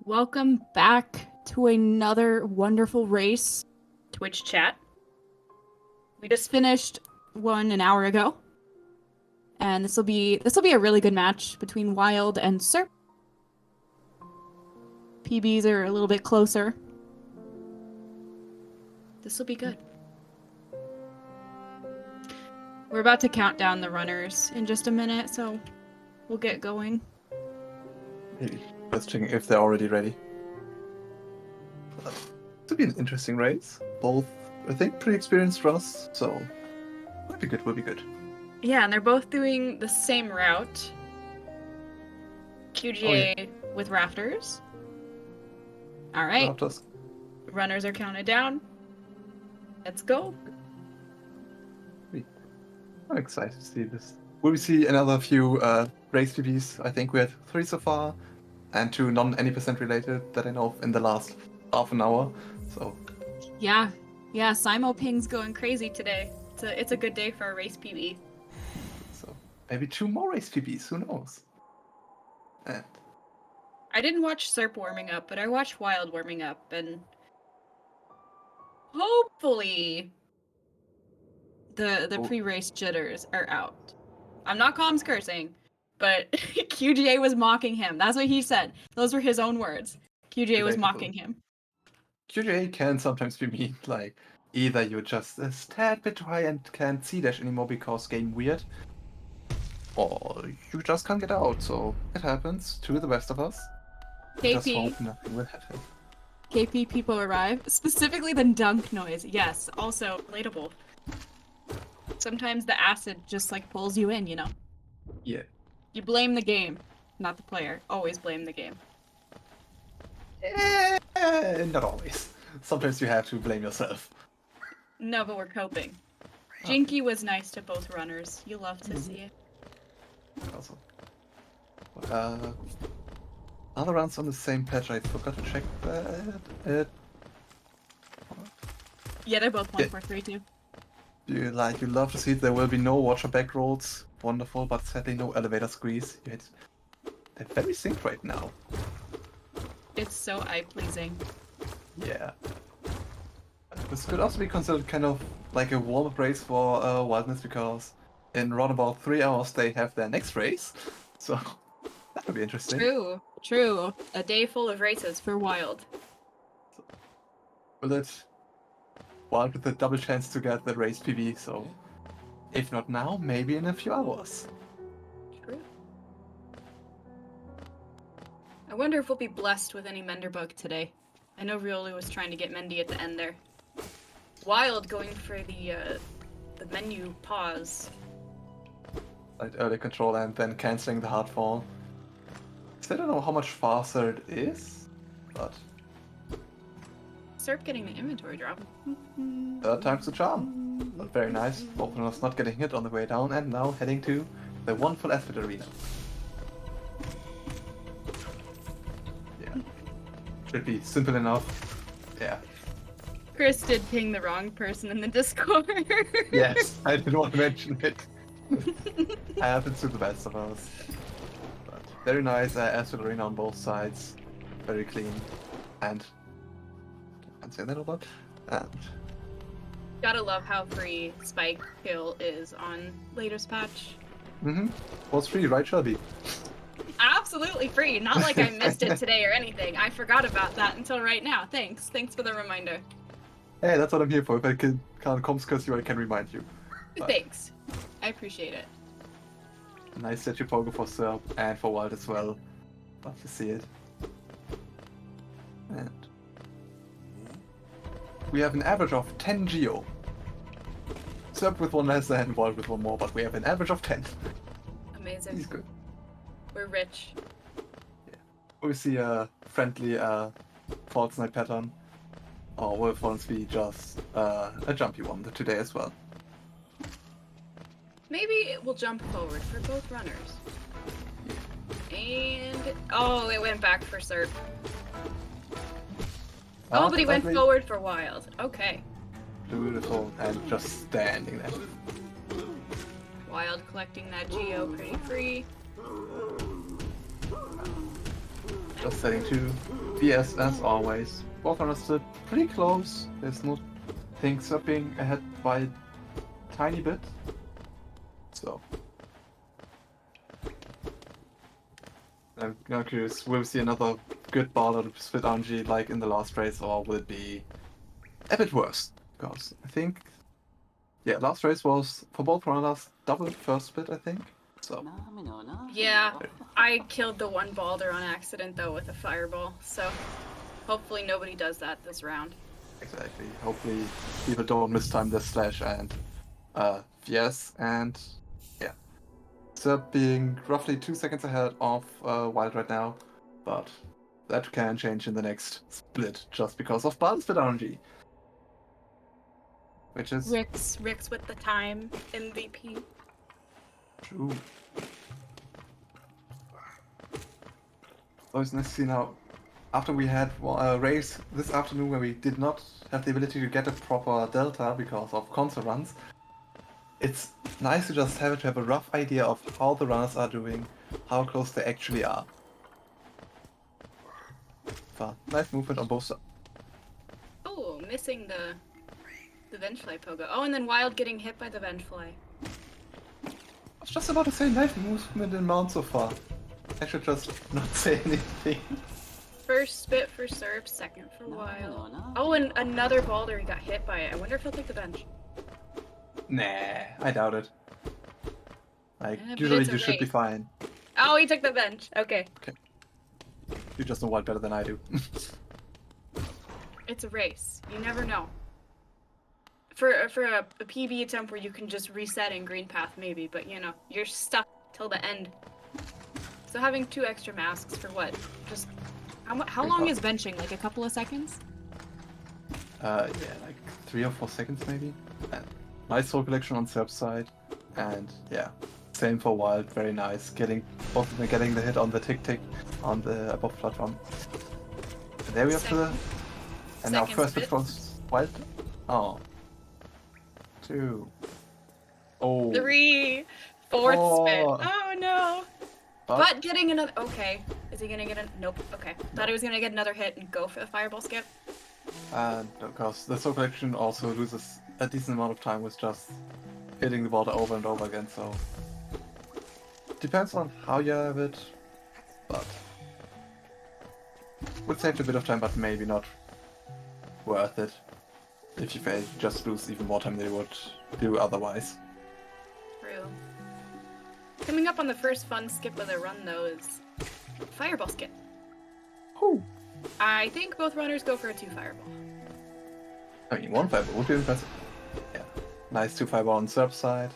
Welcome back to another wonderful race Twitch chat. We just finished one an hour ago, and this will be a really good match between Wild and Serp. PBs are a little bit closer. This will be good. We're about to count down the runners in just a minute, so we'll get going. Maybe just checking if they're already ready. To be an interesting race. Both, I think, pretty experienced runners, so will be good. Will be good. Yeah, and they're both doing the same route. QGA with rafters. All right. Rafters. Runners are counted down. Let's go. I'm excited to see this. Will we see another few race PBs? I think we had 3 so far, and 2 non-any percent related that I know of in the last half an hour. So Yeah, Simo Ping's going crazy today. It's a good day for a race PB. So maybe 2 more race PBs. Who knows? And I didn't watch Serp warming up, but I watched Wild warming up, and hopefully the pre-race jitters are out. I'm not comms cursing, but QGA was mocking him. That's what he said. Those were his own words. QGA was mocking him. QGA can sometimes be mean, like either you're just a tad bit too high and can't C-dash anymore because game weird, or you just can't get out, so it happens to the best of us. Just hope nothing will happen. KP people arrive. Specifically the dunk noise. Yes, also relatable. Sometimes the acid just like pulls you in, you know? Yeah. You blame the game, not the player. Always blame the game. Not always. Sometimes you have to blame yourself. No, but we're coping. Jinky was nice to both runners. You love to see it. Also. Other rounds on the same patch, I forgot to check that. Yeah, they're both 1-4-3 too. You love to see it. There will be no watcher back rolls. Wonderful, but sadly no elevator squeeze. They're very synced right now. It's so eye-pleasing. Yeah. This could also be considered kind of like a warm-up race for Wildness, because in around about 3 hours they have their next race. So that would be interesting. True. A day full of races for Wild. So, will it Wild with a double chance to get the race PB, so if not now, maybe in a few hours. True. I wonder if we'll be blessed with any Menderbug today. I know Riolu was trying to get Mendy at the end there. Wild going for the menu pause. Like early control and then cancelling the hard fall. I don't know how much faster it is, but Serp getting the inventory drop. third time's the charm. But very nice. Both of us not getting hit on the way down, and now heading to the wonderful Aspid Arena. Yeah. Should be simple enough. Yeah. Chris did ping the wrong person in the Discord. Yes, I didn't want to mention it. Happens to the best of us. But very nice Aspid Arena on both sides. Very clean. And can't say that a lot. And Gotta love how free Spike Kill is on latest patch. was free, right, Shelby? Absolutely free. Not like I missed it today or anything. I forgot about that until right now. Thanks for the reminder. Hey, that's what I'm here for. If I can't comms curse you, I can remind you. But Thanks. I appreciate it. nice that you pogo for Serp and for Wild as well. Love to see it. And we have an average of 10 Geo. Serp with 1 less and Wild with 1 more, but we have an average of 10. Amazing. He's good. We're rich. Yeah. We see a friendly False Night pattern. Or will False be just a jumpy one today as well? Maybe it will jump forward for both runners. And oh, it went back for Serp. Oh, but he went forward for Wild. Okay. Beautiful, and just standing there. Wild collecting that Geo pretty free. Just setting 2. Yes, as always. Both are still pretty close. There's no things are being ahead by a tiny bit. So. I'm curious, will we see another good ball out of split RNG like in the last race, or will it be a bit worse? Because I think, yeah, last race was, for both runners, double first split, I think. So. Yeah, I killed the one balder on accident though with a fireball, so hopefully nobody does that this round. Exactly. Hopefully people don't mistime the slash and yes, and yeah. So being roughly 2 seconds ahead of Wild right now, but that can change in the next split just because of Bard's split RNG. Which is Rix with the time MVP. true. So it's nice to see now, after we had a race this afternoon where we did not have the ability to get a proper delta because of console runs, it's nice to just have a rough idea of how the runners are doing, how close they actually are. But nice movement on both sides. Oh, missing the Vengefly pogo. Oh, and then Wild getting hit by the Vengefly. I was just about to say nice movement in Mount so far. I should just not say anything. First spit for Serp, second for Wild. Oh, and another balder he got hit by it. I wonder if he'll take the bench. Nah, I doubt it. Like, But usually it's a you should be race. fine. Oh, he took the bench. Okay. You just know Wild better than I do. It's a race. You never know. For a PB attempt where you can just reset in green path maybe, but you know, you're stuck till the end. So having 2 extra masks for what? Just how long is benching? Like a couple of seconds? Yeah, like 3 or 4 seconds maybe. And nice soul collection on Serp's side. And yeah, same for Wild, very nice. Both of them getting the hit on the tick on the above platform. And there we have the. And now Second first spit. hit from Wild. Oh. 2. Oh. 3, 4th spit. Oh. Oh no. But getting another. Okay. Is he gonna get a. Nope. Okay. Thought he was gonna get another hit and go for the fireball skip. Because the soul collection also loses a decent amount of time with just hitting the water over and over again, so. Depends on how you have it, but. Would save a bit of time, but maybe not worth it. If you fail, you just lose even more time than you would do otherwise. True. Coming up on the first fun skip of the run though is fireball skip. Whew. I think both runners go for a 2 fireball. I mean, 1 fireball would be impressive. Yeah. Nice 2 fireball on Serp's side.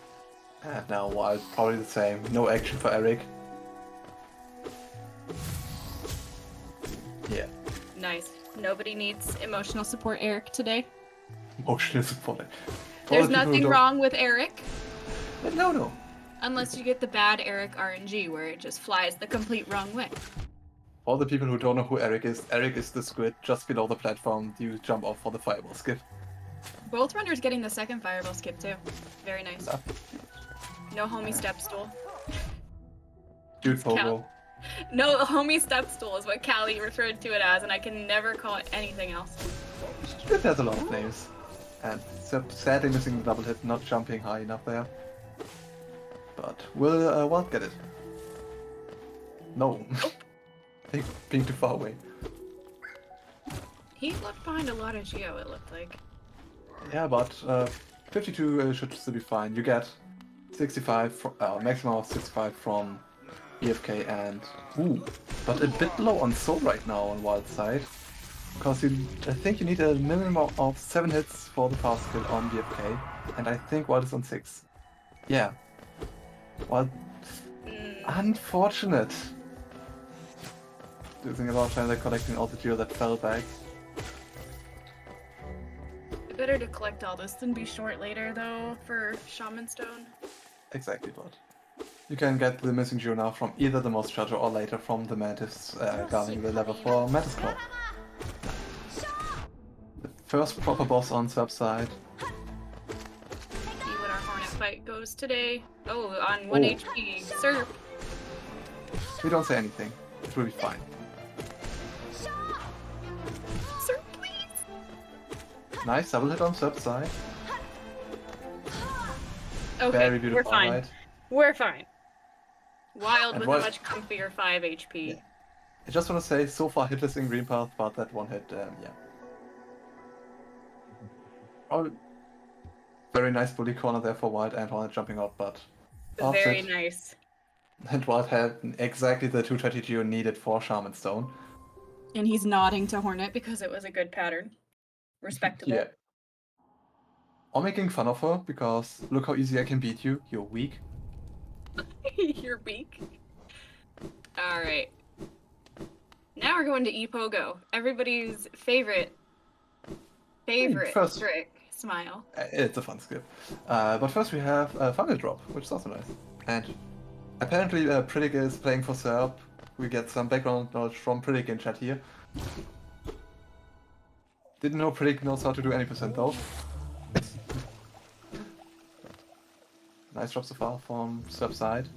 And now Wild, probably the same. No action for Eric. Yeah. Nice. Nobody needs emotional support Eric today. Emotional support. There's nothing wrong with Eric. No. Unless you get the bad Eric RNG where it just flies the complete wrong way. All the people who don't know who Eric is the squid just below the platform you jump off for the fireball skip. Both runners getting the second fireball skip too. Very nice. No homie step stool. Dude Pogo. No homie step stool is what Callie referred to it as, and I can never call it anything else. It has a lot of names. And sadly missing the double hit, not jumping high enough there. But will Wild get it? No. Being too far away. He left behind a lot of Geo, it looked like. Yeah, but 52 should still be fine. You get 65, maximum of 65 from EFK and... Ooh, but a bit low on Soul right now on Wild's side. Because I think you need a minimum of 7 hits for the fast kill on BFK, and I think Wild is on 6. Yeah. Wild... Unfortunate. Losing a lot of time there collecting all the Geo that fell back. Better to collect all this than be short later, though, for Shaman Stone. Exactly, but you can get the missing Geo now from either the Moss Charger or later from the Mantis guarding the level for Mantis Claw. The first proper boss on Serp side. See what our Hornet fight goes today. Oh, on 1 HP. Serp. We don't say anything. It will be fine. Sir, please. Nice double hit on Serp side. Okay, Very beautiful we're fine. fight. We're fine. Wild And with what- a much comfier 5 HP. Yeah. I just want to say, so far hitless in green path, but that one hit, yeah. Oh, very nice bully corner there for Wild and Hornet jumping out, but Very it. nice. And Wild had exactly the 220 Geo needed for Shaman Stone. And he's nodding to Hornet because it was a good pattern. Respectable. Yeah. I'm making fun of her because look how easy I can beat you. You're weak. Your beak. Alright. Now we're going to Epogo. Everybody's favorite First- trick. Smile. It's a fun skip. But first we have Fungal Drop, which is also nice. And apparently Pritick is playing for Serp. We get some background knowledge from Pritick in chat here. Didn't know Pritick knows how to do any percent though. Nice drop so far from Serp side.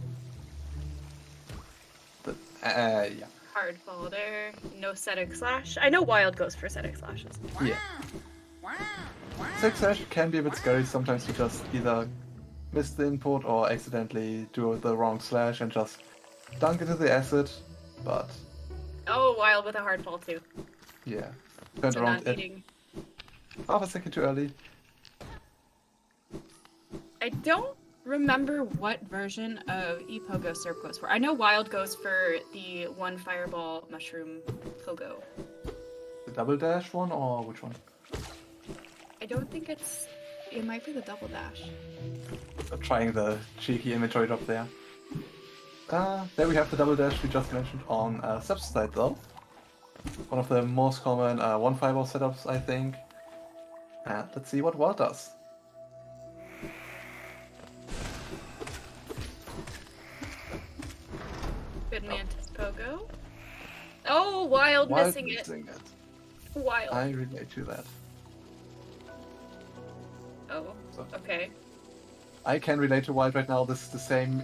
Yeah. Hard fall there. No Setic Slash. I know Wild goes for Setic Slashes. Yeah. Six Slash can be a bit scary. Sometimes you just either miss the input or accidentally do the wrong slash and just dunk into the acid. But Oh, Wild with a hard fall too. yeah, turned So around not at needing. half a second too early. I don't remember what version of Epogo Serp goes for. I know Wild goes for the one fireball mushroom Pogo. The double dash one or which one? I don't think it's. It might be the double dash. Trying the cheeky inventory drop there. There we have the double dash we just mentioned on Subside though. One of the most common one fireball setups, I think. And let's see what Wild does. Good Mantis Pogo. Oh, Wild missing it. Wild. I relate to that. Oh, So- okay. I can relate to Wild right now. This is the same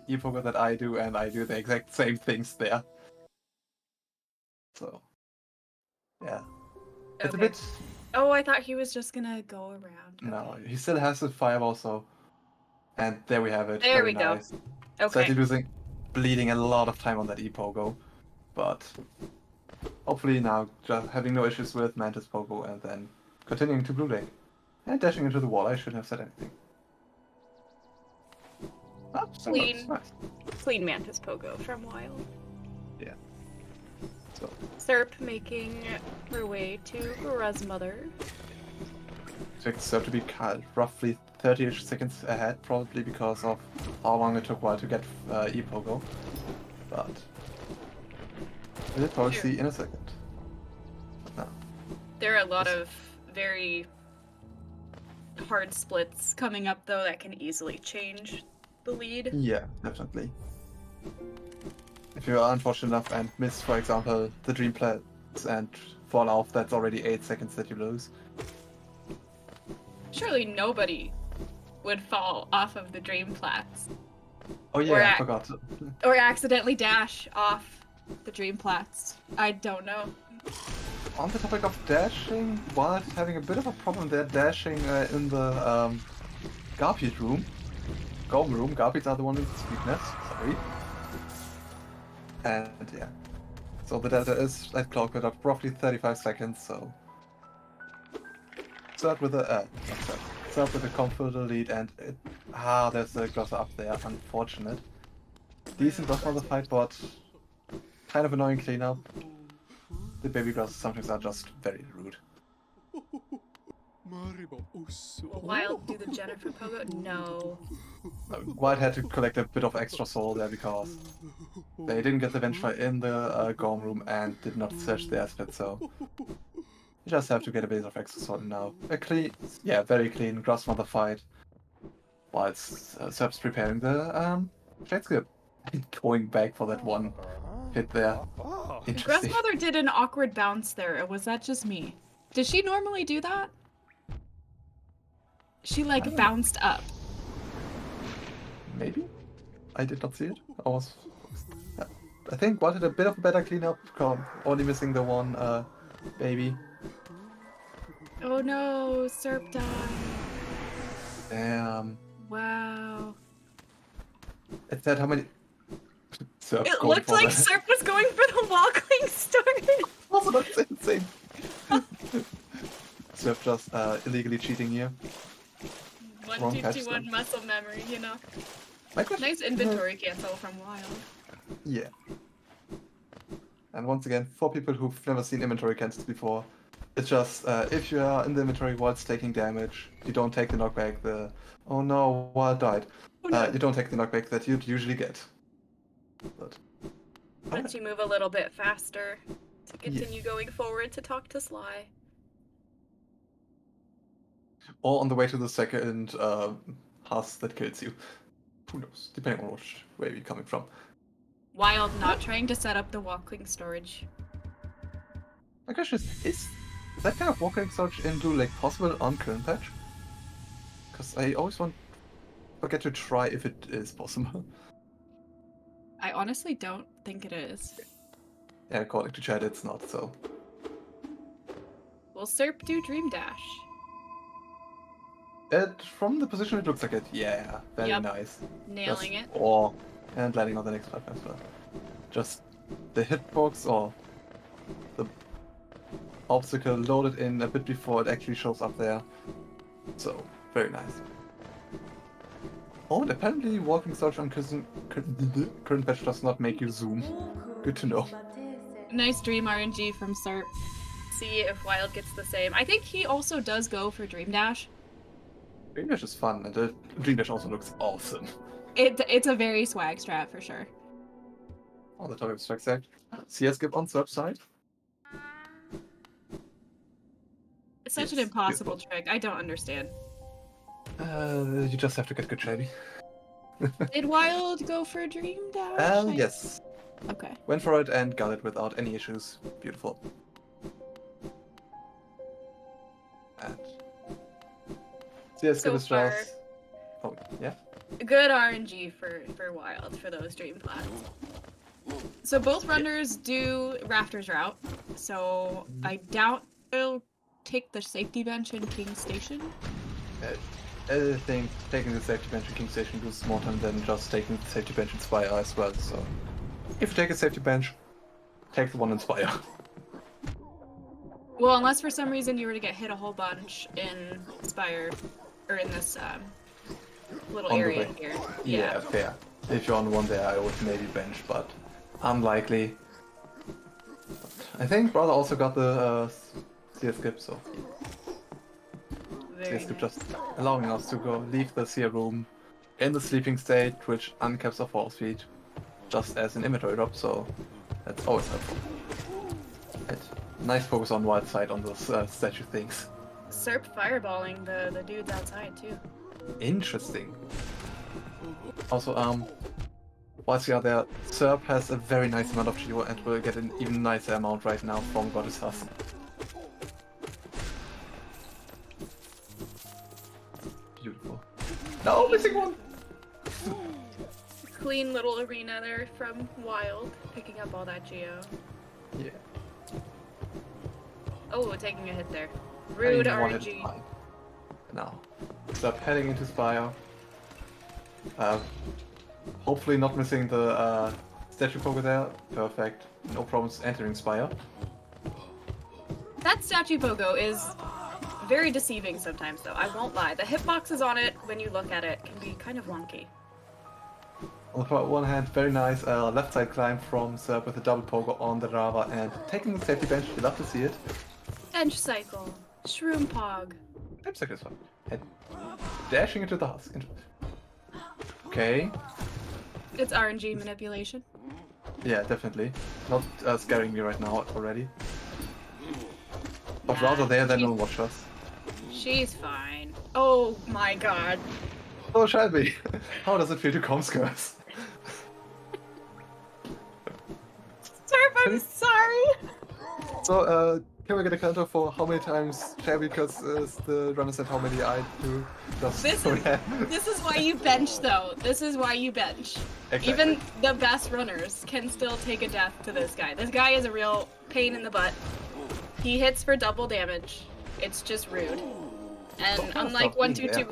Epogo that I do, and I do the exact same things there. So, yeah. It's a Okay. bit... Oh, I thought he was just gonna go around. No, he still has the fireball, so... And there we have it. There Very we go. nice. Okay. Slightly losing, bleeding a lot of time on that Epogo. But hopefully now just having no issues with Mantis Pogo and then continuing to Blue Lake. And dashing into the wall, I shouldn't have said anything. Ah, so Clean. nice. Clean Mantis Pogo from Wild. Yeah. So, Serp making her way to Ura's mother. expect Serp to be roughly 30-ish seconds ahead, probably because of how long it took Wild to get Epogo. But we'll probably see in a second. No. There are a lot of very hard splits coming up though that can easily change the lead. Yeah, definitely. If you're unfortunate enough and miss, for example, the Dream Plats and fall off, that's already 8 seconds that you lose. Surely nobody would fall off of the Dream Plats Oh yeah, Or I ac- forgot. or accidentally dash off the Dream Plats. I don't know. On the topic of dashing, Wild is having a bit of a problem there dashing in the Garpied room. Golem room. Garpieds are the one with the weakness. Sorry. And yeah. So the delta is at clock at roughly 35 seconds, so start with a start with a comfortable lead and there's the glosser up there, unfortunate. Decent loss on the fight, but kind of annoying cleanup. The baby glossers sometimes are just very rude. Will Wild do the Jennifer Pogo? No. Wild had to collect a bit of extra soul there because they didn't get the Vengefire in the Golem room and did not search the aspect, so you just have to get a bit of extra soul now. A clean, very clean Grossmother fight. Whilst Serp's preparing the Shade Skip. Going back for that one hit there. Interesting. Grandmother did an awkward bounce there, or was that just me? Does she normally do that? She like don't know. bounced up. Maybe? I did not see it. I think Wild had a bit of a better cleanup, only missing the one baby. Oh no, Serp died. Damn. Wow. It said how many... Serp It going looked for like that. Serp was going for the walkling start. Also, that's insane. Serp just illegally cheating here. Wrong patch 1221 then. muscle memory, you know. My question... Nice inventory cancel from Wild. Yeah. And once again, for people who've never seen inventory cancels before, it's just if you are in the inventory while it's taking damage, you don't take the knockback. Oh no, Wild died. Oh no. You don't take the knockback that you'd usually get. But Once you move a little bit faster to continue going forward to talk to Sly. or on the way to the second husk that kills you. Who knows? Depending on which way you're coming from. Wild not trying to set up the walkling storage. My question is that kind of walking storage into like possible on current patch? Because I always forget to try if it is possible. I honestly don't think it is. Yeah, according to chat, it's not, so. Will Serp do Dream Dash? From the position, it looks like it. Yeah, very Yep. nice. Nailing it. Or, and landing on the next platform as well. Just the hitbox or the obstacle loaded in a bit before it actually shows up there. So, very nice. Oh, and apparently walking storage on current patch does not make you zoom. Good to know. Nice Dream RNG from Serp. See if Wild gets the same. I think he also does go for Dream Dash. Dream Dash is fun, and the Dream Dash also looks awesome. It's a very swag strat for sure. On the topic of swag set, CS skip on Serp's side. It's such an Yes, impossible trick. I don't understand. You just have to get good shady. Did Wild go for Dream Dash? Yes. Okay. Went for it and got it without any issues. Beautiful. And CS skip So is far, just... Oh, yeah? good RNG for Wild for those Dream plans. So both runners do Rafters route. So I doubt they'll take the safety bench in King Station. I think taking the safety bench in King Station loses more time than just taking the safety bench in Spire as well, so... If you take a safety bench, take the one in Spire. Well, unless for some reason you were to get hit a whole bunch in Spire, or in this little On the area way. here. Yeah, fair. If you're on one there, I would maybe bench, but unlikely. But I think Brother also got the CS skip, so... Very CS skip nice. just allowing us to go leave the seer room in the sleeping state, which uncaps our fall speed, just as an inventory drop, so that's always helpful. And nice focus on wild side on those statue things. Serp fireballing the dudes outside too. Interesting. Also, whilst we are there, Serp has a very nice amount of Geo and will get an even nicer amount right now from Goddess Husk. Beautiful. No, missing one! Clean little arena there from Wild, picking up all that geo. Yeah. Oh, taking a hit there. Rude I mean, one hit is RNG. fine. Now, Serp heading into Spire. Hopefully not missing the statue poker there. Perfect. No problems entering Spire. That statue pogo is very deceiving sometimes though, I won't lie. The hitboxes on it, when you look at it, can be kind of wonky. On the one hand, very nice left side climb from Serp with a double poker on the Rava and taking the safety bench. You love to see it. Bench cycle. Shroom pog. Bench cycle is fun. And dashing into the husk. Okay. It's RNG manipulation. Yeah, definitely. Not scaring me right now already. But rather there than on watch us. She's fine. Oh my god. Oh, Shelby! How does it feel to comms curse? Serp, I'm sorry! So, can we get a counter for how many times Shelby curses the runner said how many I do? Just This so is, we have- this is why you bench though. This is why you bench. Exactly. Even the best runners can still take a death to this guy. This guy is a real pain in the butt. He hits for double damage. It's just rude. And Both are unlike not being there.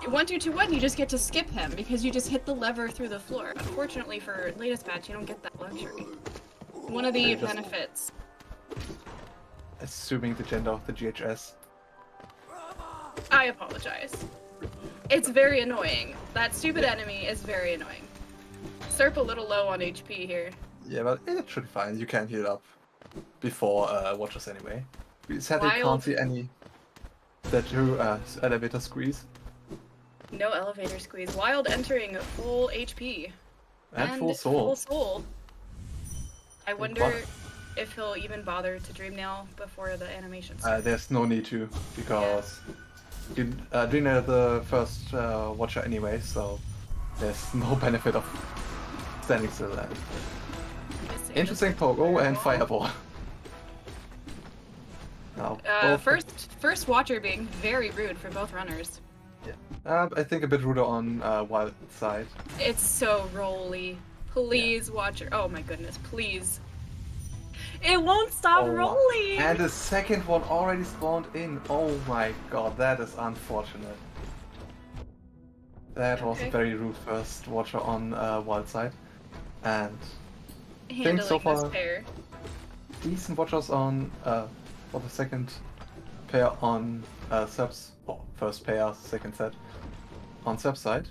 1-2-2-1, you just get to skip him because you just hit the lever through the floor. Unfortunately for latest patch, you don't get that luxury. One of the benefits. Assuming the gender of the GHS. I apologize. It's very annoying. That stupid enemy is very annoying. Serp a little low on HP here. Yeah, but it should be fine. You can heal up before Watchers anyway. We sadly can't see any that do elevator squeeze. No elevator squeeze. Wild entering full HP. And full soul. Full soul. I wonder if he'll even bother to Dream Nail before the animation starts. There's no need to, because you Dream Nail the first Watcher anyway, so there's no benefit of standing still there. Interesting pogo and fireball. Now, first Watcher being very rude for both runners. Yeah. I think a bit ruder on Wild side. It's so rolly. Please, Watcher. Oh my goodness, please. It won't stop rolling! And the second one already spawned in. Oh my god, that is unfortunate. That was a very rude first Watcher on Wild side. And I think so far this pair. Decent Watchers on for the second pair on Subs. Oh, first pair, second set on Subs side.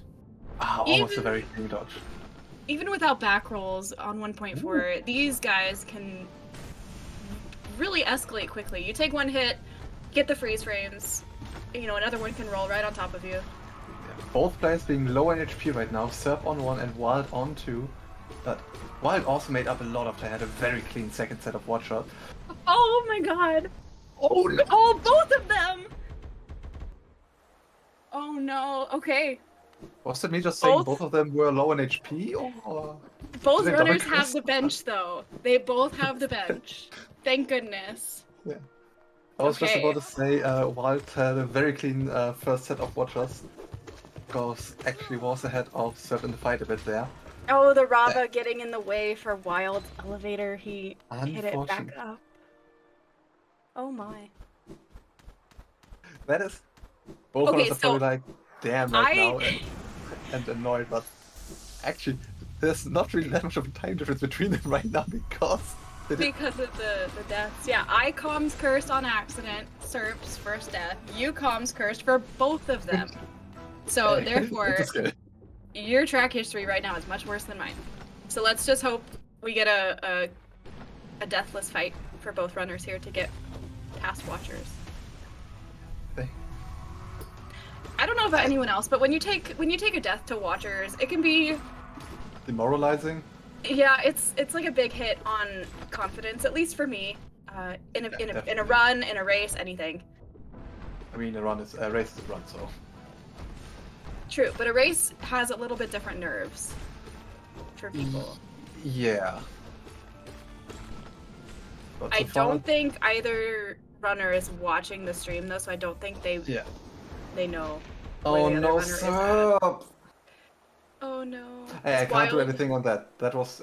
Almost a very clean dodge. Even without back rolls on 1.4, these guys can really escalate quickly. You take one hit, get the freeze frames, you know, another one can roll right on top of you. Yeah, both players being low in HP right now, Serp on 1 and Wild on 2. But Wild also made up a lot of, they had a very clean second set of Watcher. Oh my god! Oh no! Oh, both of them! Oh no, okay. Was it me just saying both of them were low in HP, or...? Both runners have the bench, though. They both have the bench. Thank goodness. Yeah. I was just about to say, Wild had a very clean first set of Watchers. Because actually was ahead of Serp in the fight a bit there. Oh, the Rava getting in the way for Wild's elevator. He hit it back up. Oh my. That is... Both runners are probably like, damn right now, and annoyed, but actually there's not really that much of a time difference between them right now because of the deaths. Yeah, I comms cursed on accident, Serp's first death. You comms cursed for both of them. So therefore, your track history right now is much worse than mine. So let's just hope we get a deathless fight for both runners here to get past Watchers. I don't know about anyone else, but when you take a death to Watchers, it can be demoralizing. Yeah, it's like a big hit on confidence, at least for me. In a run, in a race, anything. I mean, a race is a run, so. True, but a race has a little bit different nerves for people. Yeah. But I don't think either runner is watching the stream though, so I don't think they know. Oh no, Serp! Oh no. Hey, I can't do anything on that.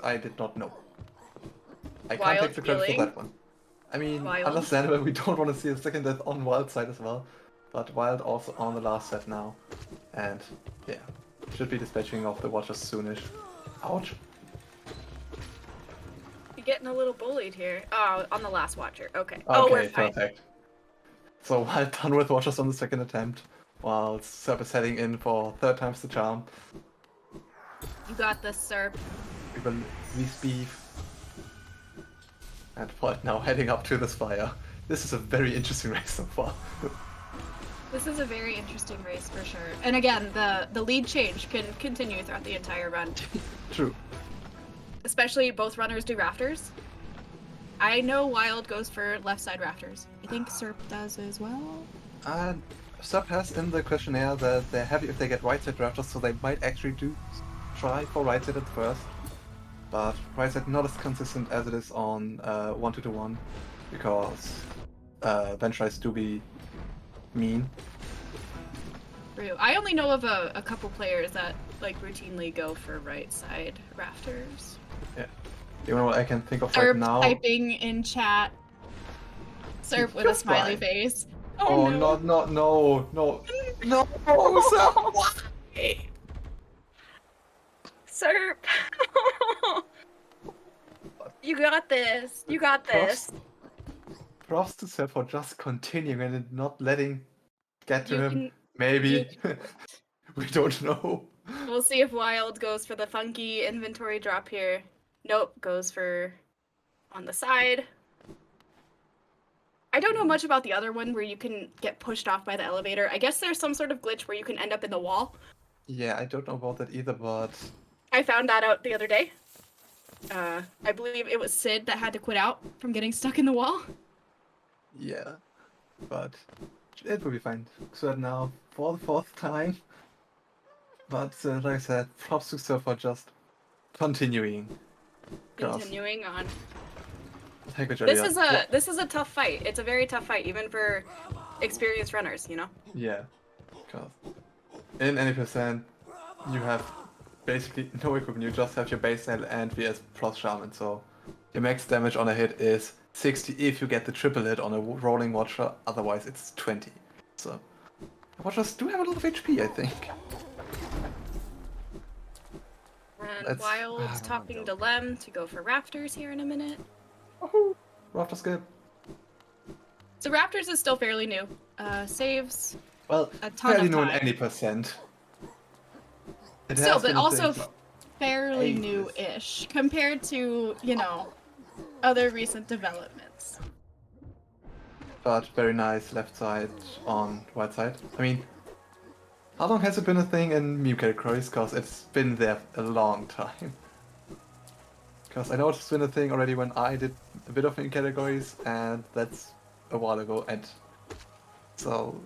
I did not know. I can't take the credit for that one. I mean, understandable, we don't want to see a second death on Wild side as well. But Wild also on the last set now. And yeah, should be dispatching of the Watchers soonish. Ouch. You're getting a little bullied here. Oh, on the last Watcher. Okay. Okay, perfect. So Wild done with Watchers on the second attempt, while Serp is heading in for third time's the charm. You got this, Serp. Release beef. And Wild now heading up to this fire. This is a very interesting race so far. This is a very interesting race for sure. And again, the lead change can continue throughout the entire run. True. Especially both runners do rafters. I know Wild goes for left side rafters. I think Serp does as well. Serp has in the questionnaire that they're happy if they get right side rafters, so they might actually try for right side at first. But right side not as consistent as it is on 1-2-1, because bench tries to be mean. True. I only know of a couple players that like routinely go for right side rafters. Yeah. The only one I can think of right now. Typing in chat. Serp with a Just smiley fine. face. Oh, no. no, sir. Why? Serp! You got this. You got Props, this. props to Sir for just continuing and not letting get to You him. can. You. Maybe. We don't know. We'll see if Wild goes for the funky inventory drop here. Nope, goes for on the side. I don't know much about the other one where you can get pushed off by the elevator. I guess there's some sort of glitch where you can end up in the wall. Yeah, I don't know about that either, but I found that out the other day. I believe it was Sid that had to quit out from getting stuck in the wall. yeah. But it will be fine. So now for the 4th time. But like I said, props to Sir for just continuing. 'Cause Continuing on. take a This journey. this is a tough fight. It's a very tough fight, even for experienced runners, you know? Yeah. Because in any percent, you have basically no equipment. You just have your base nail and VS plus shaman. So your max damage on a hit is 60 if you get the triple hit on a rolling watcher. Otherwise, it's 20. So watchers do have a lot of HP, I think. And Wild's talking to Lem to go for Rafters here in a minute. Woohoo! Rafter skip. So Raptors is still fairly new. Saves Well, a ton fairly of new in time. any percent. It Still, has but been a also thing for fairly ages. new-ish compared to, you know, other recent developments. But very nice left side on right side. I mean, how long has it been a thing in Mew categories? Because it's been there a long time. Because I know it's been a thing already when I did a bit of Mew categories, and that's a while ago. And so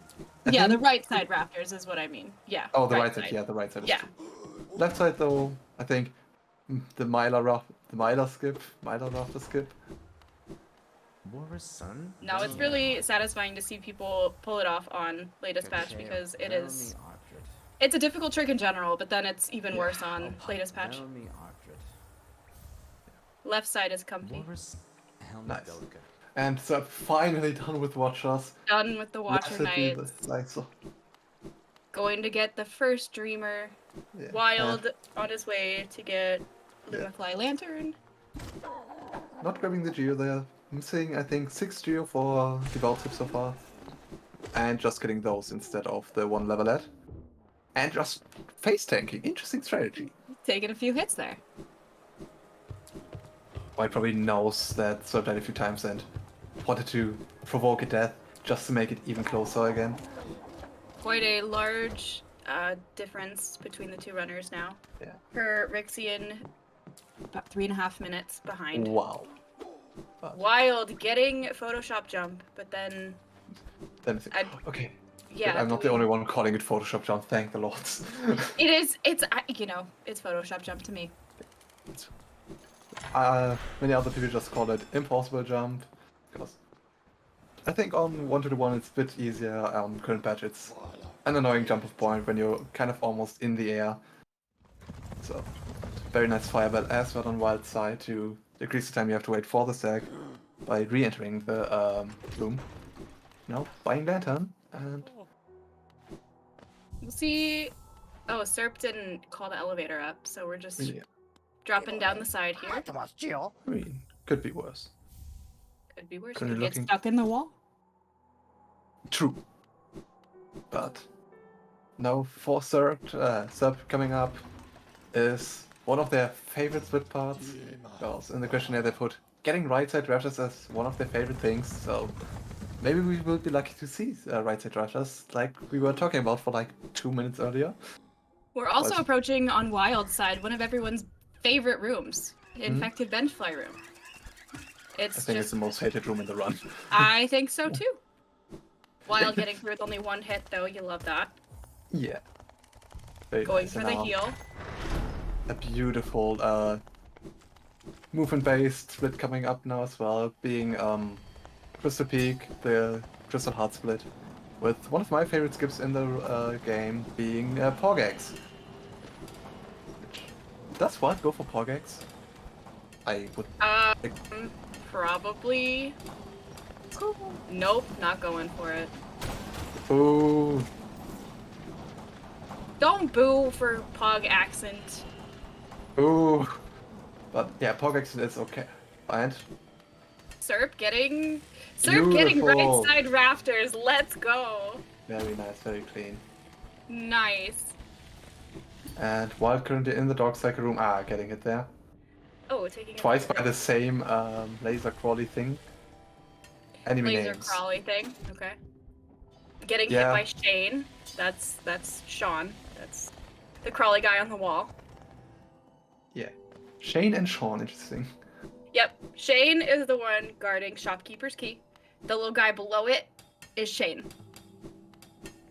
I Yeah, the think... right side Raptors is what I mean. Yeah. Oh, the right side. Yeah, the right side is Yeah. true. Left side though, I think the Myla skip, Myla Rafter skip. No, it's really satisfying to see people pull it off on latest patch because it's a difficult trick in general, but then it's even worse on latest patch. Left side is comfy. Nice. And so finally done with Watchers. Done with the Watcher Massively Knights. like so. Going to get the first Dreamer. Yeah. Wild on his way to get Yeah. Lumafly Lantern. Not grabbing the Geo there. Missing, I think, 6 Geo for devout tip so far. And just getting those instead of the 1 levelet. And just face tanking. Interesting strategy. Taking a few hits there. White probably knows that Serp died a few times and wanted to provoke a death just to make it even closer again. Quite a large difference between the two runners now. Yeah. Her Rixian about 3.5 minutes behind. Wow. But Wild getting Photoshop jump, but then okay. yeah, I'm not the only one calling it Photoshop jump, thank the lords. it's you know, it's Photoshop jump to me. Many other people just call it impossible jump, because I think on 1-1 it's a bit easier. On current patch it's an annoying jump of point when you're kind of almost in the air. So very nice fireball as well on Wild side to decrease the time you have to wait for the stack by re-entering the room. Now buying Lantern and We'll see. Oh, Serp didn't call the elevator up, so we're just dropping down the side here. I mean, could be worse. Could be worse. Currently Could get looking- stuck in the wall. True. But now for Serp coming up is one of their favorite split parts. Well, in the questionnaire they put getting right side rushes as one of their favorite things, so maybe we will be lucky to see right side rushes like we were talking about for like 2 minutes earlier. We're also approaching on Wild side one of everyone's favorite rooms, Infected Benchfly room. I think it's the most hated room in the run. I think so too. Wild getting through with only 1 hit though, you love that. Yeah. Very Going nice. for And the now heal. a beautiful movement-based split coming up now as well, being Crystal Peak, the Crystal Heart split, with one of my favorite skips in the game being Porgex. Does what go for Porgex? I would... Probably. Nope, not going for it. Ooh. Don't boo for Pog accent. Ooh. But yeah, Pogax is okay. Fine. Serp getting right Beautiful. side rafters. Let's go. Very nice, very clean. Nice. And while currently in the dog cycle room, getting hit there. Oh, taking a Twice by fireball. the same laser crawly thing. Enemy Laser names. crawly thing. Okay. Getting hit Yeah. by Shane. That's Sean. That's the crawly guy on the wall. Yeah. Shane and Sean, interesting. Yep. Shane is the one guarding Shopkeeper's Key. The little guy below it is Shane.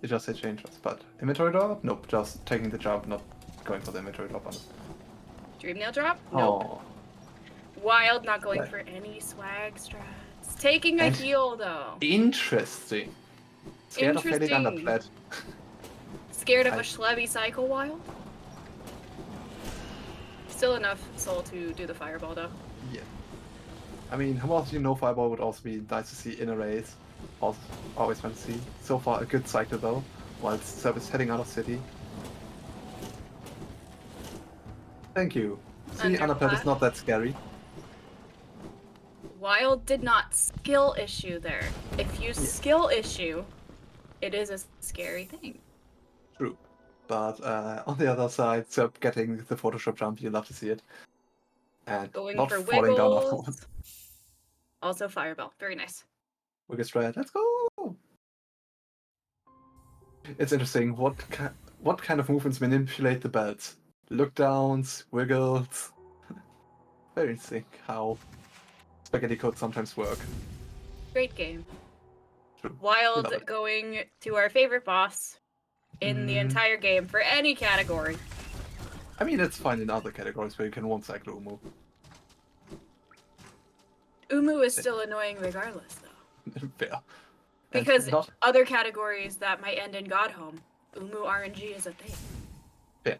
It just said Shane just, but inventory drop? Nope, just taking the jump, not going for the inventory drop on it. Dreamnail drop? Nope. Oh. Wild, not going Right. for any swag strats. Taking a And- heal though. Interesting. Scared of failing Interesting. underplat. Scared of a schlebby cycle wild? Still enough soul to do the fireball though. Yeah. I mean, who else you know Fireball would also be nice to see in a race. Also, always fun to see. So far, a good cycle though, while Service heading out of city. Thank you. See, underplat is not that scary. Wild did not skill issue there. If you skill issue, it is a scary thing. True. But on the other side, Serp getting the Photoshop jump, you love to see it. And Going not for falling down wiggles. afterwards. Also fireball. Very nice. Wiggle straight, let's go! It's interesting, what kind of movements manipulate the belts? Look downs, wiggles. Very interesting how spaghetti codes sometimes work. Great game. True. Wild Love it. going to our favorite boss in the entire game for any category. I mean, it's fine in other categories where you can one-cycle Umu. Umu is still annoying regardless though. Fair. Because not other categories that might end in God Home, Umu RNG is a thing. fair.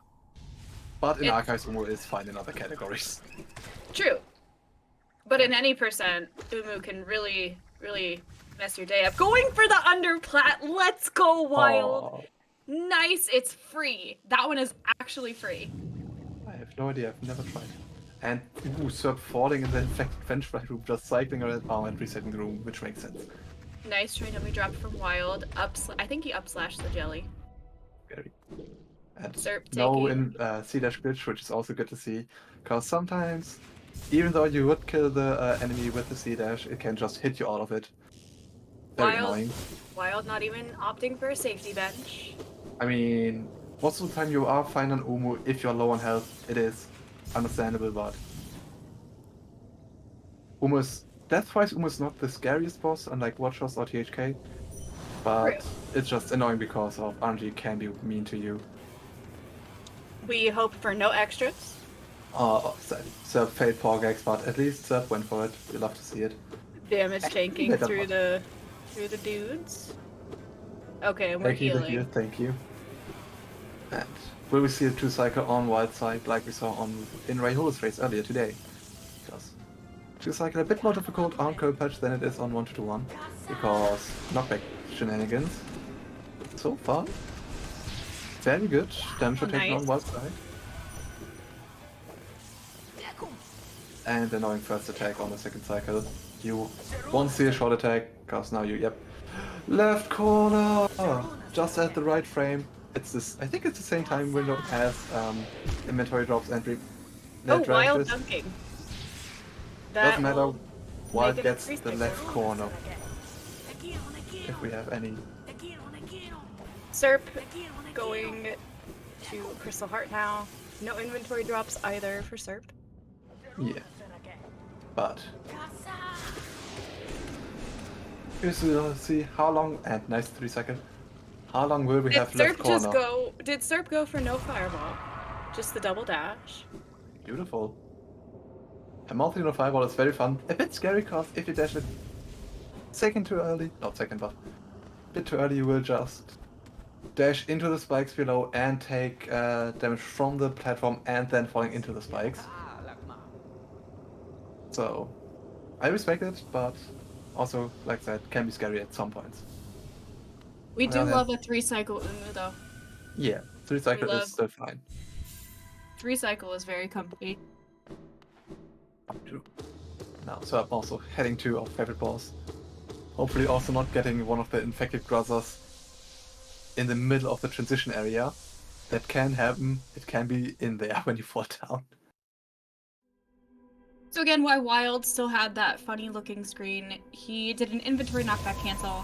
But in It's- Archives, Umu is fine in other categories. True. But in any percent, Umu can really, really mess your day up. Going for the underplat, let's go Wild! Oh, Nice, it's free. That one is actually free. I have no idea, I've never tried. And Serp falling in the infected French fry room, just cycling around and resetting the room, which makes sense. Nice train we dropped from Wild. I think he upslashed the jelly. Very. And Serp no taking. in C-dash glitch, which is also good to see. Because sometimes, even though you would kill the enemy with the C-dash, it can just hit you out of it. Very annoying. Wild not even opting for a safety bench. I mean, most of the time you are fine on Umu if you're low on health. It is understandable, but death-wise, Umu is not the scariest boss, unlike Watchers or THK. But True. it's just annoying because of RNG can be mean to you. We hope for no extras. Serp failed Porgex, but at least Serp went for it. We love to see it. Damage tanking Better through one. the dudes. Okay, and we're Thank you, the healing. heal, thank you. And will we see a 2-cycle on Wild Side like we saw in Rayhola's race earlier today? Because 2-cycle a bit more difficult on Curl Patch than it is on 1-2-1, because knockback shenanigans. So far, very good damage rotation on Nice. Wild Side. And annoying first attack on the second cycle. You won't see a short attack, because now you, left corner! Just at the right frame. It's this. I think it's the same time window as inventory drops and Oh, Wild rashes. dunking. Doesn't matter. will Wild make it a gets the 3-cycle. left corner. If we have any. Serp going to Crystal Heart now. No inventory drops either for Serp. Yeah. But here's to see how long, and nice 3-second. How long will we Did have left Serp corner? just go? Did Serp go for no fireball? Just the double dash. Beautiful. A multi no fireball is very fun. A bit scary because if you dash it second too early, not second, but a bit too early, you will just dash into the spikes below and take damage from the platform and then falling into the spikes. So, I respect it, but Also, like I said, can be scary at some points. We On the do other love hand, a 3-cycle Umu though. yeah, 3-cycle is love- still fine. 3-cycle is very comfy. True. Now, so I'm also heading to our favorite boss. Hopefully also not getting one of the infected brothers in the middle of the transition area. That can happen. It can be in there when you fall down. So again, why Wild still had that funny looking screen, he did an inventory knockback cancel.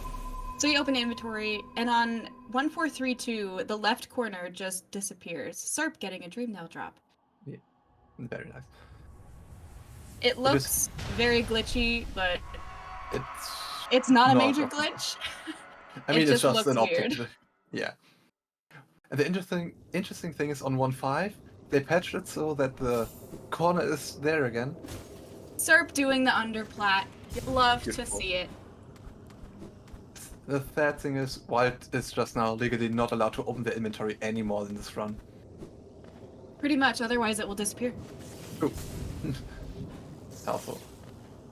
So he opened inventory, and on 1432, the left corner just disappears. Serp getting a Dream Nail drop. Yeah, very nice. It looks very glitchy, but it's not a major often. glitch. I mean, It it's just looks an optic. weird. Yeah. And the interesting thing is on 1.5, they patched it so that the corner is there again. Serp doing the underplat. You'd love Beautiful. to see it. The sad thing is, Wild is just now legally not allowed to open the inventory anymore in this run. Pretty much, otherwise it will disappear. Cool. Also.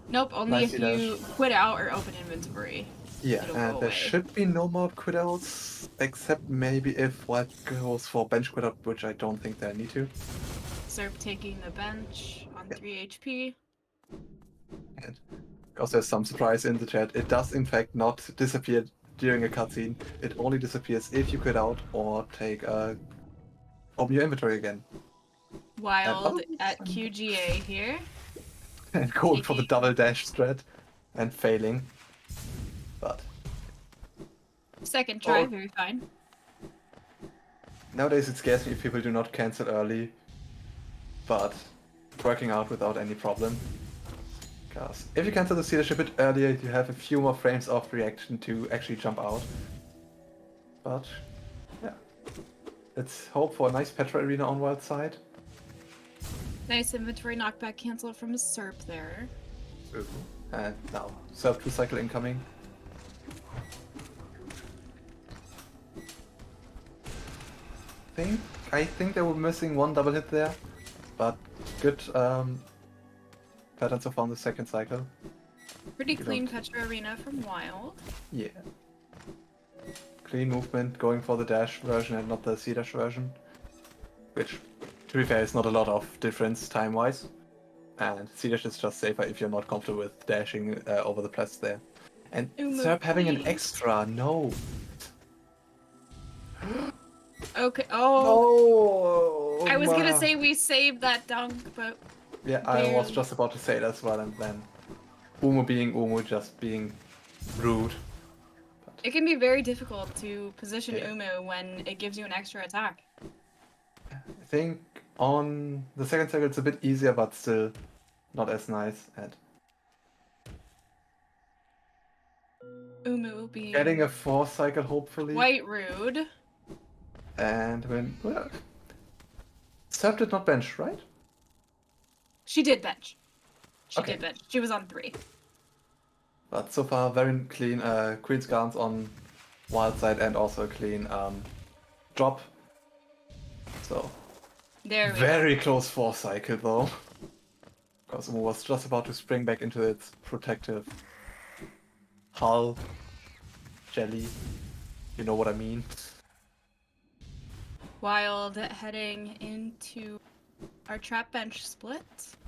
Nope, only Nice if you quit out or open inventory. Yeah, It'll and go there away. should be no more quit outs, except maybe if Wild goes for bench quit out, which I don't think they need to. Serp taking the bench on 3 HP. And because there's some surprise in the chat, it does in fact not disappear during a cutscene. It only disappears if you quit out or take open your inventory again. Wild at QGA here. And going for the double dash strat and failing. But second try, very fine. Nowadays it scares me if people do not cancel early, but working out without any problem. Because if you cancel the sealership a bit earlier, you have a few more frames of reaction to actually jump out. But yeah, let's hope for a nice Petra Arena on Wild side. Nice inventory knockback cancel from Serp there. Ooh. And now, Serp 2-cycle incoming. I think they were missing one double hit there, but good pattern so far on the second cycle. Pretty clean Petra Arena from Wild. Yeah. Clean movement, going for the dash version and not the C-dash version. Which, to be fair, is not a lot of difference time-wise. And C-dash is just safer if you're not comfortable with dashing over the press there. And Serp having an extra, no! Okay, oh! No! I was gonna say we saved that dunk, but... Yeah, I was just about to say that as well, and then Umu being Umu, just being rude. But it can be very difficult to position Umu when it gives you an extra attack. I think on the second cycle it's a bit easier, but still not as nice. And Umu being... getting a 4th cycle, hopefully. quite rude. And when... Well, Serp did not bench, right? She did bench. She Okay. did bench. She was on 3. But so far, very clean Queen's Guards on Wild side and also a clean drop. So, there we very go. close 4th cycle though. Because Umu was just about to spring back into its protective hull jelly. You know what I mean? Wild heading into our trap bench split.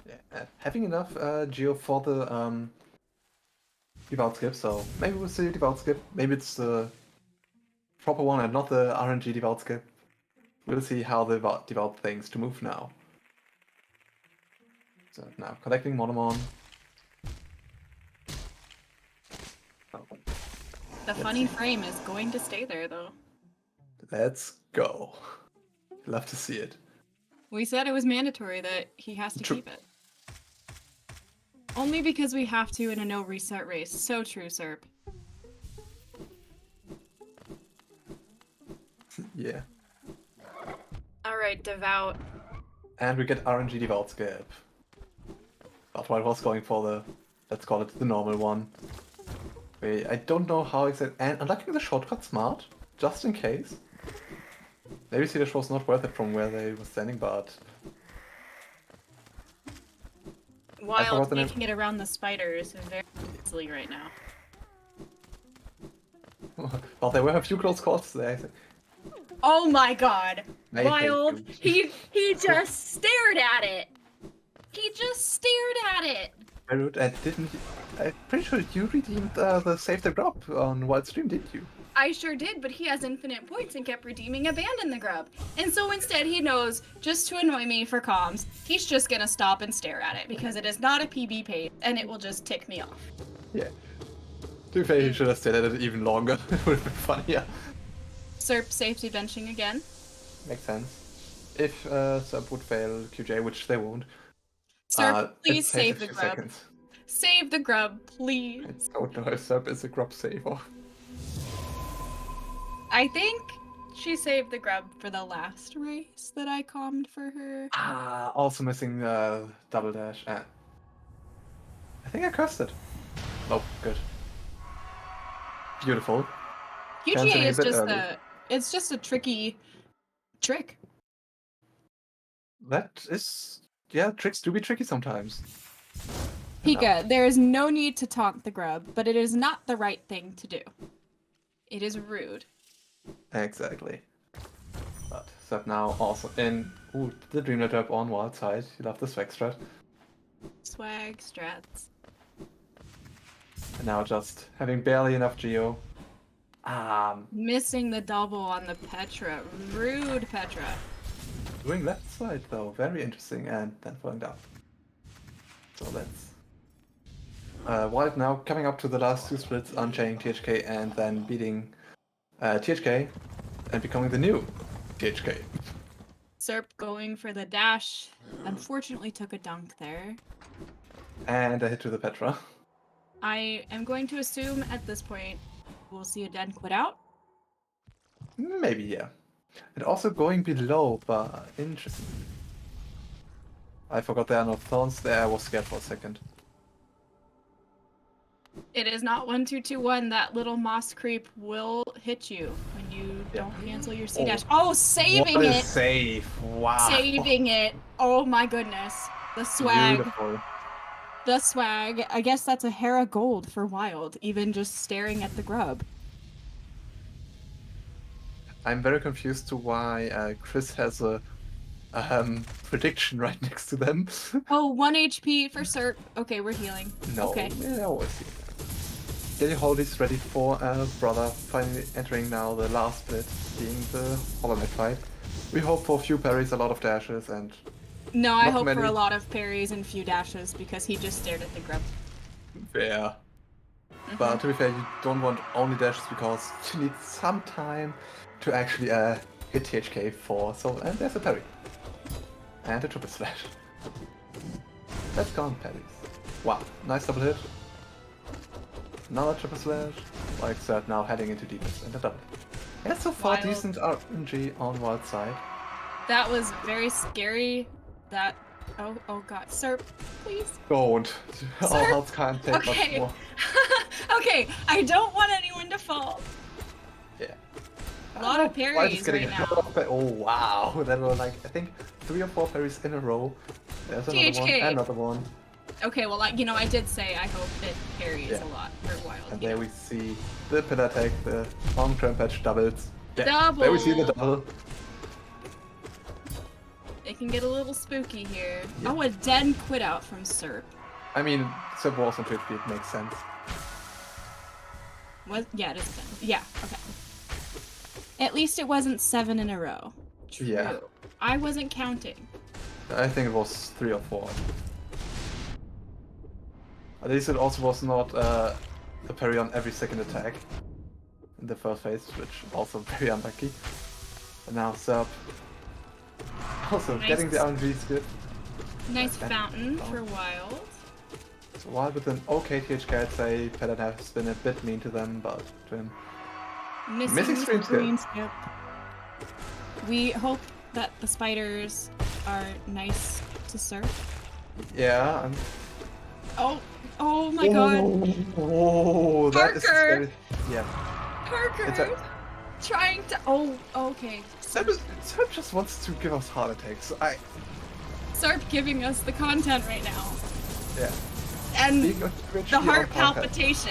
Yeah, having enough geo for the devout skip, so maybe we'll see devout skip. Maybe it's the proper one and not the RNG devout skip. We'll see how the devout things to move now. So now collecting Monomon. The funny frame is going to stay there though. Let's go. Love to see it. We said it was mandatory that he has to keep it. Only because we have to in a no reset race. So true, Serp. Yeah. Alright, Devout. And we get RNG devout skip. But while I was going for the, let's call it the normal one. Wait, I don't know how exactly. And unlocking the shortcut smart, just in case. Maybe C-dash was not worth it from where they were standing, but... Wild making it around the spiders is very... easily right now. Well, there were a few close calls there, I think. Oh my god. I hate Wild. you. He just stared at it. He just stared at it. Very rude. And didn't you, I'm pretty sure you redeemed the Save the Grub on Wild Stream, didn't you? I sure did, but he has infinite points and kept redeeming Abandon the Grub. And so instead he knows, just to annoy me for comms, he's just gonna stop and stare at it because it is not a PB page and it will just tick me off. Yeah. To be fair, you should have stayed at it even longer. It would have been funnier. Serp safety benching again. Makes sense. If Serp would fail QJ, which they won't. Serp, please it save takes the a few grub. seconds. Save the grub, please. I don't know if Serp is a grub saver. I think she saved the grub for the last race that I commed for her. Also missing double dash. I think I cursed it. Nope, good. Beautiful. QGA is a bit just early. it's just a tricky trick. That is, yeah, tricks do be tricky sometimes. Pika, there is no need to taunt the grub, but it is not the right thing to do. It is rude. Exactly. But Serp now also in the Dreamlet Drop on wild side. You love the swag strat. Swag strats. And now just having barely enough geo. Missing the double on the Petra. Rude, Petra. Doing left side though, very interesting, and then falling down. So let's Wild now coming up to the last two splits, unchaining THK and then beating THK and becoming the new THK. Serp going for the dash. Unfortunately took a dunk there. And a hit to the Petra. I am going to assume at this point we'll see a Den quit out. Maybe, yeah. And also going below, but interesting. I forgot there are no thorns there, I was scared for a second. It is not 1-2-2-1. That little moss creep will hit you when you don't cancel your C dash. Oh, saving what it! Is safe. Wow. Saving it. Oh my goodness. The swag. Beautiful. The swag. I guess that's a Hera gold for Wild, even just staring at the grub. I'm very confused to why Chris has a prediction right next to them. Oh, 1 HP for Serp. Okay, we're healing. No, Okay. yeah, always see that. Getting Holdies ready for Brother, finally entering now the last split, being the Hollow Knight fight. We hope for a few parries, a lot of dashes, and No, I not hope for many. a lot of parries and few dashes because he just stared at the grub. Yeah. But to be fair, you don't want only dashes because you need some time to actually hit THK for. So, and there's a parry. And a triple slash. Let's go on parries. Wow, nice double hit. Another triple slash. Like Serp now heading into deepest and a double. Yeah, so far Wild. decent RNG on wild side. That was very scary. That. Oh god. Serp, please. Don't. All Serp? health can't take much Okay. more. Okay, I don't want anyone to fall. Yeah. A lot of Wild is parries getting right a lot now. of oh wow, that were like I think 3 or 4 parries in a row. There's another one, THK. another one. Okay, well, I did say I hope it parries Yeah. a lot for Wild. And you there know. we see the pillar attack, the long-term patch doubles. Yeah, there we see the Double. double. It can get a little spooky here. Yeah. Oh, a Den quit out from Serp. I mean, Serp was on 50, it makes sense. Yeah, it is a Den. Yeah, okay. At least it wasn't 7 in a row. True. Yeah. I wasn't counting. I think it was 3 or 4. At least it also was not a parry on every second attack in the first phase, which also very unlucky. And now Serp also Nice. getting the RNG is good. Nice Okay. fountain Oh. for Wild. So while with an okay THK, I'd say Pellet has been a bit mean to them, but to him. Missing stream skip. We hope that the spiders are nice to Serp. Yeah, I'm... Oh my god. Oh, that is Parker! scary. Yeah. Parker! It's a- Trying to. Oh, okay. Serp just wants to give us heart attacks. Serp giving us the content right now. Yeah. And Being originally the heart on Parker. palpitations.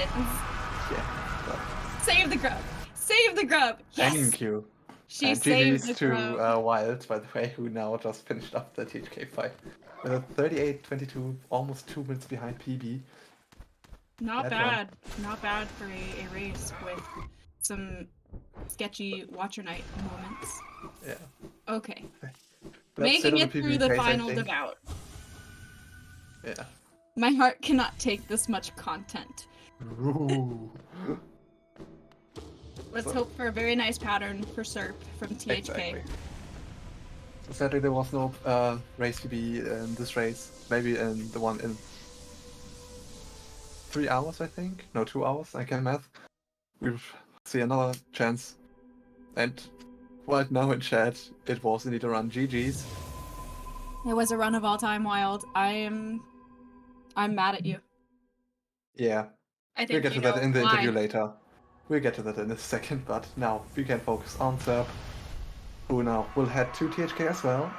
Yeah. But Save the grub. Save the grub. Yes. thank you. She And saved GG's the to grub. Wild, by the way, who now just finished up the THK fight. With a 38-22, almost 2 minutes behind PB. Not That one. bad. Not bad for a race with some sketchy Watcher Night moments. Yeah. Okay. That's Making still it the through PB the pace, I final think. devout. Yeah. My heart cannot take this much content. Ooh. Let's So- hope for a very nice pattern for Serp from THK. Exactly. Sadly, there was no race PB in this race. Maybe in the one in 3 hours, I think. No, 2 hours. I can math. We'll see another chance. And right now in chat, it was indeed a run. GG's. It was a run of all time Wild. I'm mad at you. Yeah. I We'll think get you to that know in the why. interview later. We'll get to that in a second, but now we can focus on Serp, who now will head to THK as well.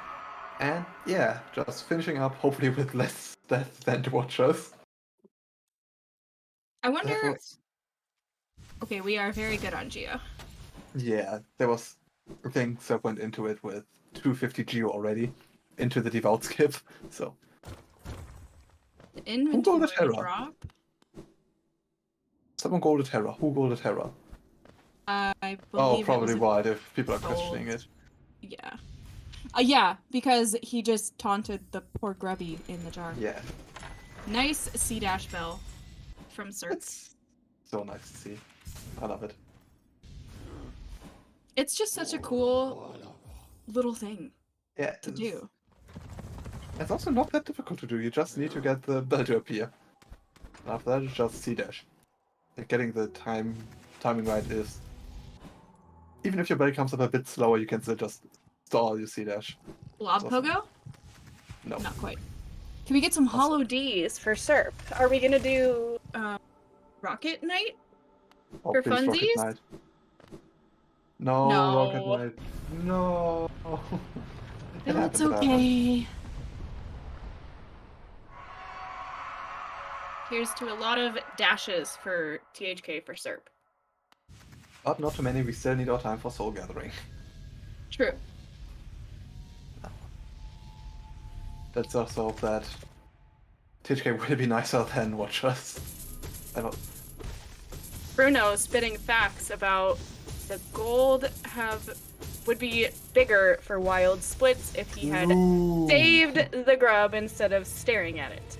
And yeah, just finishing up, hopefully with less death than the Watchers. I wonder. That was... Okay, we are very good on Geo. Yeah, there was... I think Serp went into it with 250 Geo already, into the devout skip, so... The Who golded inventory Terra? drop. Someone golded Terra. Who golded Terra? I Oh, believe it probably was Wild if people are gold. questioning it. Yeah. Yeah, because he just taunted the poor grubby in the jar. Yeah, Nice C-dash bell from Serp. it's so nice to see. I love it. It's just such a cool little thing Yeah, to do. It's also not that difficult to do. You just need to get the bell to appear. After that, it's just C-dash. Getting the timing right is... Even if your bell comes up a bit slower, you can still just stall your C-dash. Blob It's awesome. Pogo? No. Not quite. Can we get some hollow Ds for Serp? Are we gonna do Rocket Knight? Oh, for please, Rocket funsies? Knight. No, No. Rocket Knight. No. It No, happens, it's it happens. okay. Here's to a lot of dashes for THK for Serp. But not too many, we still need our time for Soul Gathering. True. Let's also hope that THK will be nicer than Watchers. I don't... Bruno spitting facts about the gold would be bigger for Wild Splits if he had Ooh. saved the grub instead of staring at it.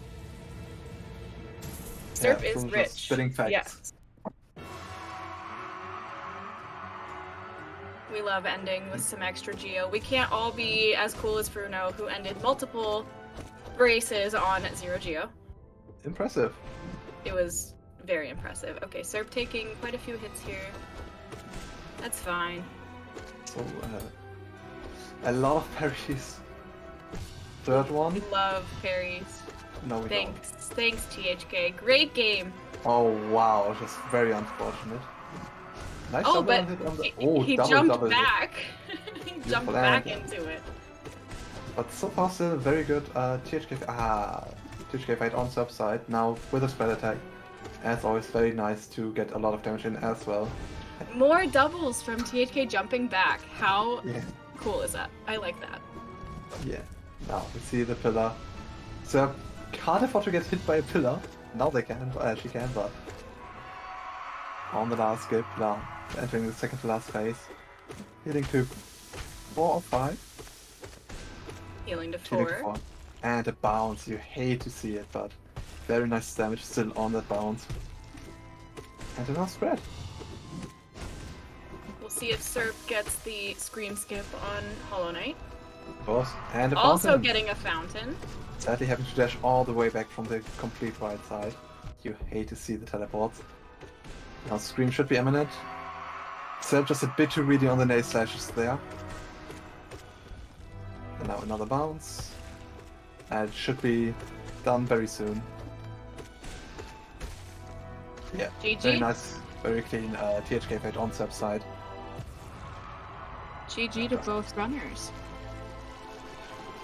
Serp Yeah, is from just rich. spitting facts. Yes. We love ending with some extra Geo. We can't all be as cool as Bruno, who ended multiple races on 0 Geo. Impressive. It was very impressive. Okay, Serp taking quite a few hits here. That's fine. So, a lot of parries. Third one? We love parries. No, we Thanks. Thanks, THK. Great game. don't. Oh, wow. Just very unfortunate. Nice Oh, double but hit on the... he double, jumped double hit. back. He jumped Beautiful back land. into it. But so far still very good THK fight on sub side, now with a spell attack. As always, very nice to get a lot of damage in as well. More doubles from THK jumping back. How Yeah, cool is that? I like that. yeah. Now we see the pillar. So can't afford to get hit by a pillar. Now they can, she can, but on the last skip, now entering the second to last phase. Healing to 4 or 5. Healing to Healing to 4. 4. And a bounce. You hate to see it, but very nice damage still on that bounce. And a nice spread. We'll see if Serp gets the Scream Skip on Hollow Knight. Of course. And a Also fountain. getting a Fountain. Sadly having to dash all the way back from the complete right side. You hate to see the teleports. Now Scream should be imminent. Serp just a bit too greedy on the nail slashes there. And now another bounce. And it should be done very soon. Yeah, GG. very nice, very clean THK fight on Serp's side. GG to both runners.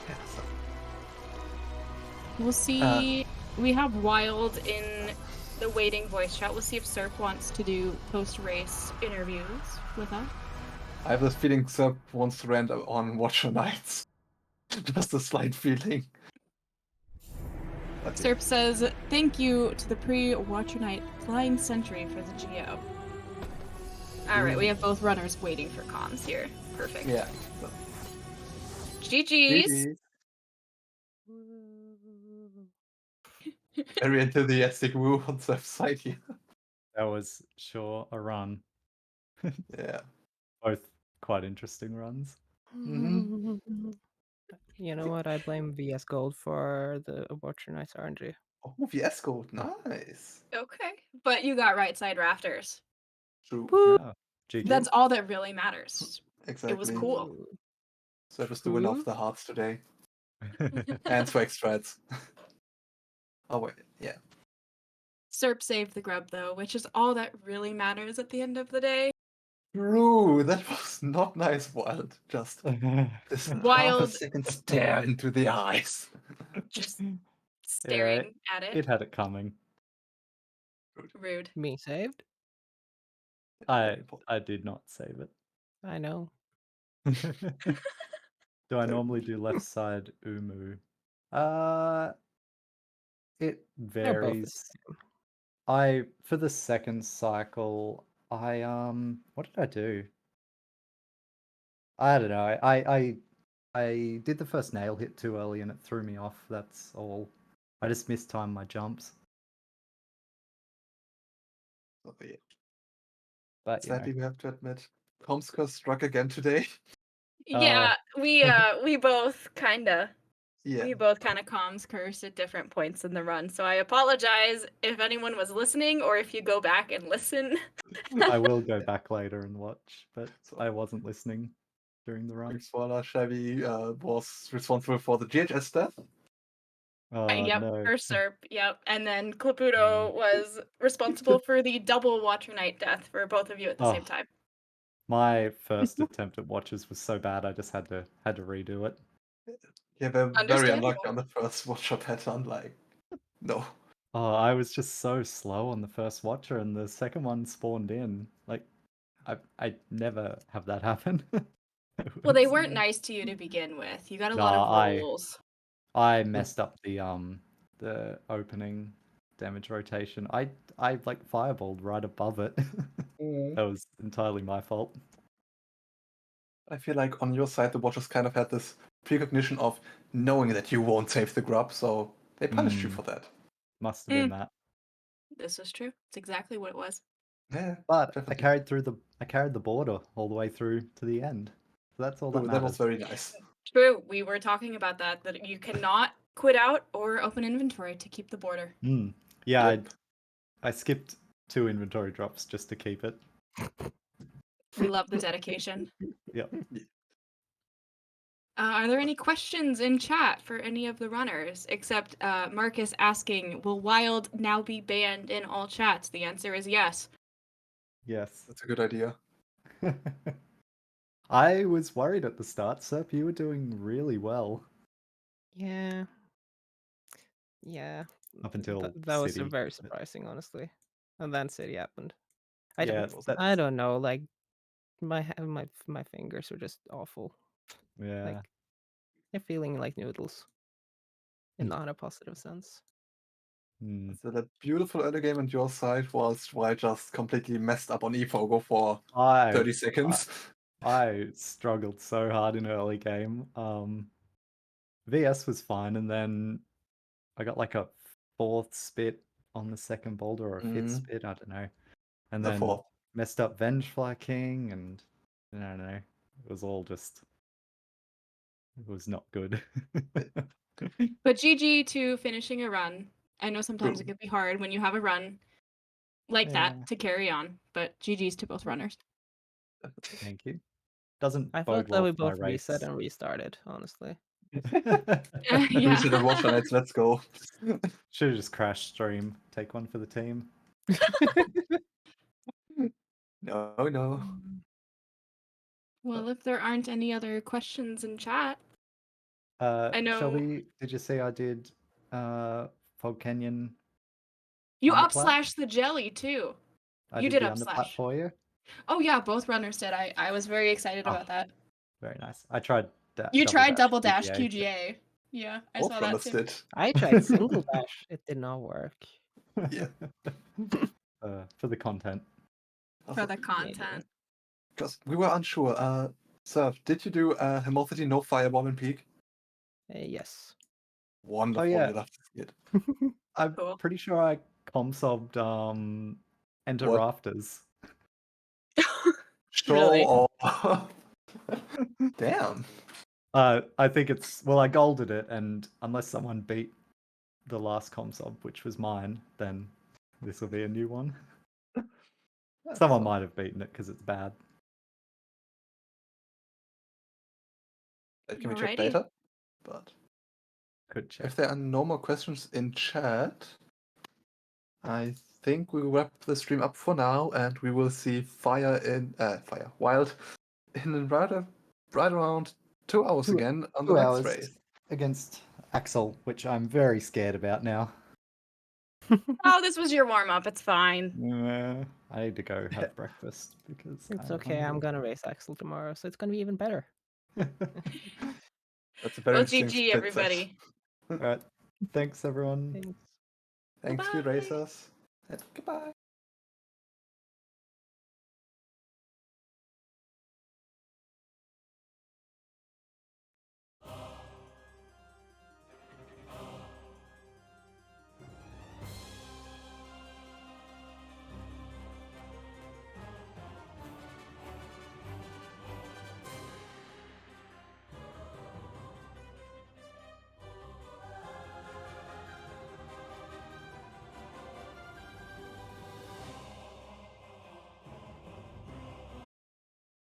Yeah, so We'll see We have Wild in the waiting voice chat. Let's see if Serp wants to do post-race interviews with us. I have this feeling Serp wants to rant on Watcher Nights. Just a slight feeling. But yeah. Serp says, thank you to the pre-Watcher Night Flying Sentry for the GO. Alright, we have both runners waiting for comms here. Perfect. Yeah. GG's. Very enthusiastic woo on Serp's side here. That was sure a run. Yeah. Both quite interesting runs. Mm-hmm. You know what? I blame VS Gold for the Watcher Nights RNG. Oh, VS Gold. Nice. Okay, but you got right side rafters. True. Yeah. GG. That's all that really matters. Exactly. It was cool. Serp is the winner of the hearts today. And for extrats. Oh, wait. Yeah. Serp saved the grub though, which is all that really matters at the end of the day. True. That was not nice, Wild. Just this half a Wild second stare into the eyes. just staring at it. It had it coming. Rude. Me saved? I did not save it. I know. Do I normally do left side Umu? It They're both the varies. same. For the second cycle, what did I do? I don't know. I did the first nail hit too early and it threw me off. That's all. I just mistimed my jumps. Oh, yeah. But you know. Sadly, we have to admit, Tomska struck again today. Yeah, we both kinda. Yeah. We both kind of comms cursed at different points in the run, so I apologize if anyone was listening or if you go back and listen. I will go back later and watch, but So- I wasn't listening during the run. Big spoiler, Chevy was responsible for the GHS death. Oh Yep, no. for Serp, yep. And then Claputo was responsible for the double Watcher Night death for both of you at the same time. My first attempt at watches was so bad I just had to redo it. Yeah, they're very Understandable. unlucky on the first Watcher pattern. Like, no. Oh, I was just so slow on the first watcher and the second one spawned in. Like I never have that happen. Well, they weren't nice to you to begin with. You got a lot of rolls. I messed up the opening damage rotation. I like fireballed right above it. That was entirely my fault. I feel like on your side, the Watchers kind of had this precognition of knowing that you won't save the grub, so they punished you for that. Must have been that. This was true. It's exactly what it was. Yeah, But definitely. I carried the border all the way through to the end. So that's all that Ooh, matters. that was very nice. True. We were talking about that you cannot quit out or open inventory to keep the border. Yeah, Yep. I skipped 2 inventory drops just to keep it. We love the dedication. Yep. Are there any questions in chat for any of the runners? Except Marcus asking, will Wild now be banned in all chats? The answer is yes. Yes. That's a good idea. I was worried at the start, Sep. You were doing really well. Yeah. Yeah. Up until that was City. very surprising, honestly. And then City happened. Yeah, I don't know. Like my fingers were just awful. Yeah. Like they're feeling like noodles. In not a positive sense. So that beautiful early game on your side was why I just completely messed up on eFogo for 30 seconds. I struggled so hard in early game. VS was fine, and then I got like a 4th spit on the second boulder, or a 5th spit, I don't know. And The then 4th. messed up Vengefly King, and I don't know. It was all just... It was not good. But GG to finishing a run. I know sometimes it can be hard when you have a run like that to carry on, but GG's to both runners. Thank you. Doesn't I bode felt well that we for my both race. reset and restarted, honestly. Yeah. Reset and Watcher Nights, let's go. Should have just crashed stream. Take one for the team. No. Well, if there aren't any other questions in chat, I know. Shelby, did you see I did Fog Canyon. You Underplat? upslash the jelly too. I You did did the underplat upslash. for you. Oh yeah, both runners did. I was very excited Oh. about that. Very nice. I tried You tried double dash QGA. QGA. Yeah, I Both saw that runners too. did. I tried single dash. It did not work. Yeah. For the content. For the content. Because we were unsure. Surf, did you do Hemosity no fireball in peak? Yes. Wonderful. yeah. You love to see it. I'm Cool. pretty sure I comsobbed Enter What? Rafters. Show Really? off. Damn. I think it's I golded it, and unless someone beat the last comsob, which was mine, then this will be a new one. Someone might have beaten it because it's bad. Can we check Alrighty. later? But Could check. if there are no more questions in chat, I think we will wrap the stream up for now, and we will see Wild in right around 2 hours again on the 2 next hours race. against Axel, which I'm very scared about now. Oh, this was your warm up. It's fine. I need to go have breakfast because It's I'm okay. I'm hungry. gonna race Axel tomorrow, so it's gonna be even better. That's a very Well, interesting GG, split everybody. All right. Thanks, everyone. Thanks. Thanks, you Bye-bye. racers. And goodbye.